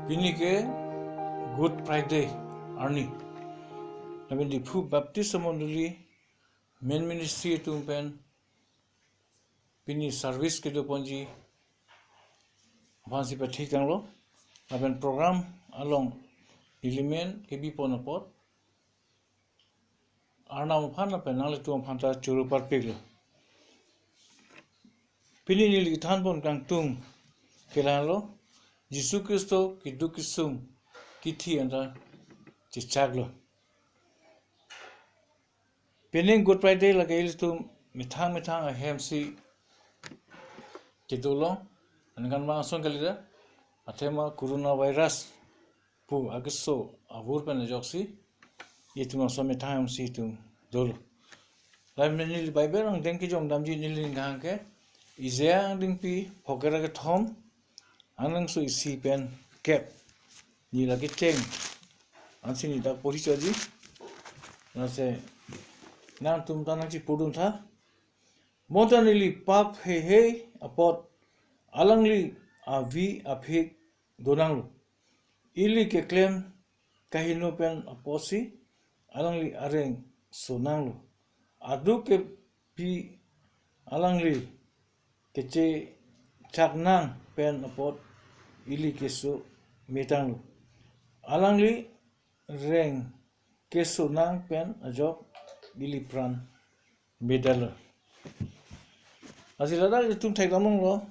Pini ke Good Friday Arni. Nabi di Fu Baptist Monduli main ministry tu pen pini service ke do ponji fansi pa thik ang lo naben program along element ke bi ponapot arna mo phan na penal tu phanta churu par peglo pini ni than pon kang tung kelalo Jisu Kristo ki dukisum ki thi anda chi chaglo Pening Good Friday lagail tu mithang a hemsi kedolo angan ma son kalida athema coronavirus pu agiso avur pen joksi ituma so mithang si tu dolo lai menil bible ang denki jong damji nilin gang ke izea ding pi hokera ke thom anang su isi pen cap ni lagi teng ansini da pori chaji na se Nam tum tanang chi pudun tha motanili pap he apot alangli avi aphik donanglu ili ke claim kahino pen aposi alangli areng sonanglu adu ke pi alangli ke che chaknang pen apot ili ke so metanglu alangli reng ke sonang pen ajok Billy Pran medal. Azilada tum thai kamong lo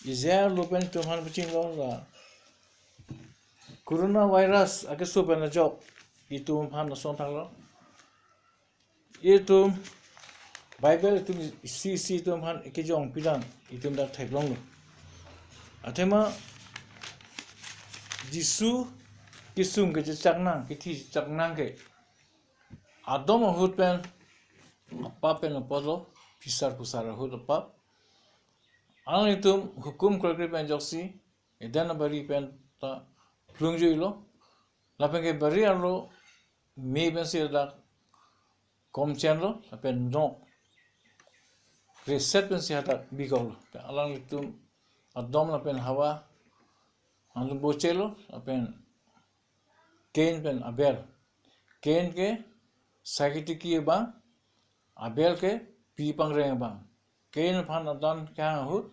izia lopen tum han paching lo la coronavirus ake so pen job itum han son thang lo itum bible tum si tum han ke jong pidan itum da thai long lo athema jisu kisung ke chaknang ke thi chaknang ke Adam hut pen apa pen apolo pisar pusara hut apa ang itu hukum kerja pen joksi edan bari pen ta plungju lo lapen ke bari alo me pen si da kom chen lo lapen no reset pen si hata bigol alang itu Adam lapen hawa ang bocelo lapen Cain pen Abel Cain ke Sakitiki bang Abel ke pi pangreng bang Cain phan adan kya hut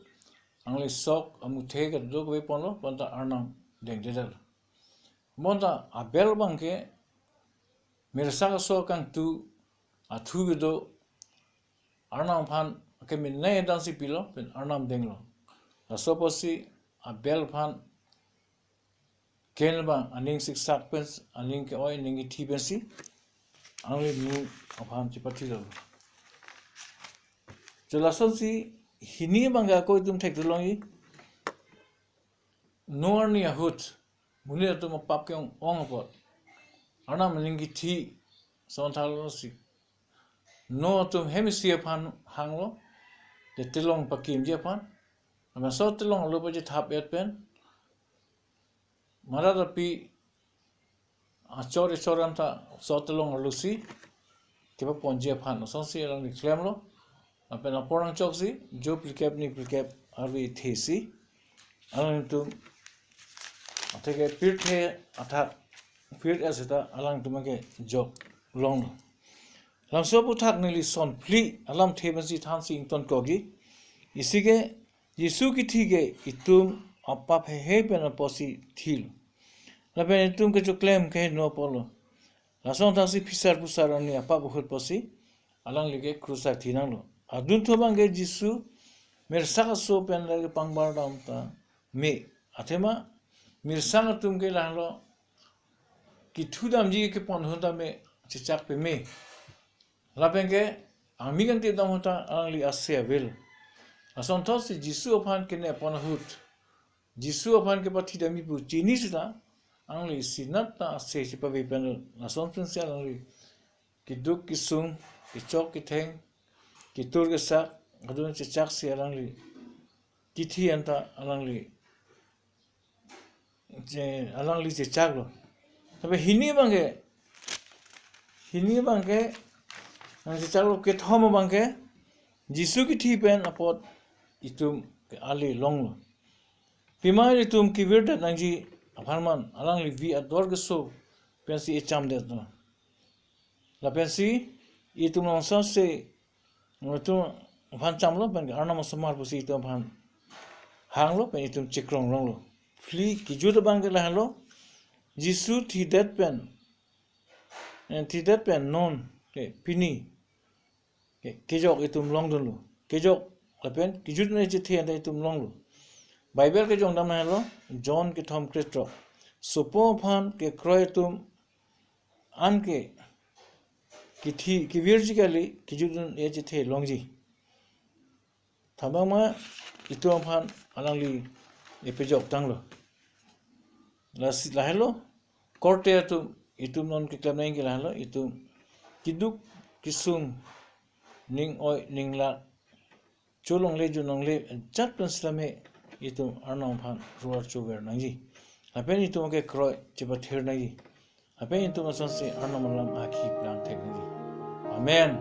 angli sok amuthe ke dog we ponlo ponta arnam deng dedal monta Abel bang ke mirsa so kang tu athu do arnam phan ke min nei dan si pilo pen arnam denglo asoposi Abel phan Cain bang aning sik sak pens aning ke oi ningi thi pensi angli nu apam chipati lo jelason si hini bangga ko tum thek dolongi norni ahut muni tum pap ke ong apot ana meningi thi son thalo si no tum hemisphere phan hanglo de tilong pakim je phan ama so tilong lo pa je thap et pen maradapi achore choranta sotelong lusi tiba ponje phan sonsi lang ni claim lo apena porang choksi jo precap arwi thesi alang tu atheke pirthe atha pirt asita alang tu make jok long lamso bu thak ni li son pli alam thebasi thansi ton kogi isige yesu ki thige itum appa he pena posi thil Lapen itum ke claim ke no polo. Lason tasi pisar pusar ani apa buhut posi alang lige krusa thinang lo. Adun thobang ke Jisu mirsa so pen lage pangbar dam ta me athema mirsa tum ke lahlo ki thudam ji ke pon honda me chichak pe me. Lapen ke ami kan te dam hota alang li asya vel. Lason tasi Jisu ophan ke ne pon hut. Jisu ophan ke pathi dami pu chini sita angli sinata se sipa vi pen na son principal angli ki duk ki sung ki chok ki theng ki tur ke sa adun che chak se angli ki thi anta angli che chak lo tabe hini bangke ang che chak lo ke thom bangke Jisu ki thi pen apot itum ali long lo pimai itum ki virta nangji apalman alang li vi ador ke so pensi e cham de no la pensi itum long sa se tu phan cham lo pen arna ma samar pusi tu phan hang lo pen itum chikrong rong lo fli ki ju de bang ke la lo jisu thi that pen and thi that pen non ke pini ke jok itum long dun lo ke jok la pen ki ju ne je the itum long lo Bible ke jong dam na lo John ke thom Kristo supo phan ke kroi tum an ke ki thi ki virgically ki judun e je the longji thabang ma itum phan alangli e pe jok tang lo la hello korte tu itum non ke klam nai ke la hello itum kiduk kisum ning oi ning la cholong le junong le chat plan slame itum arnong phan ruar chuber nangji apen itum ke kroi chiba thir nangji apen itum asan se arnong lam akhi plan thek nangji amen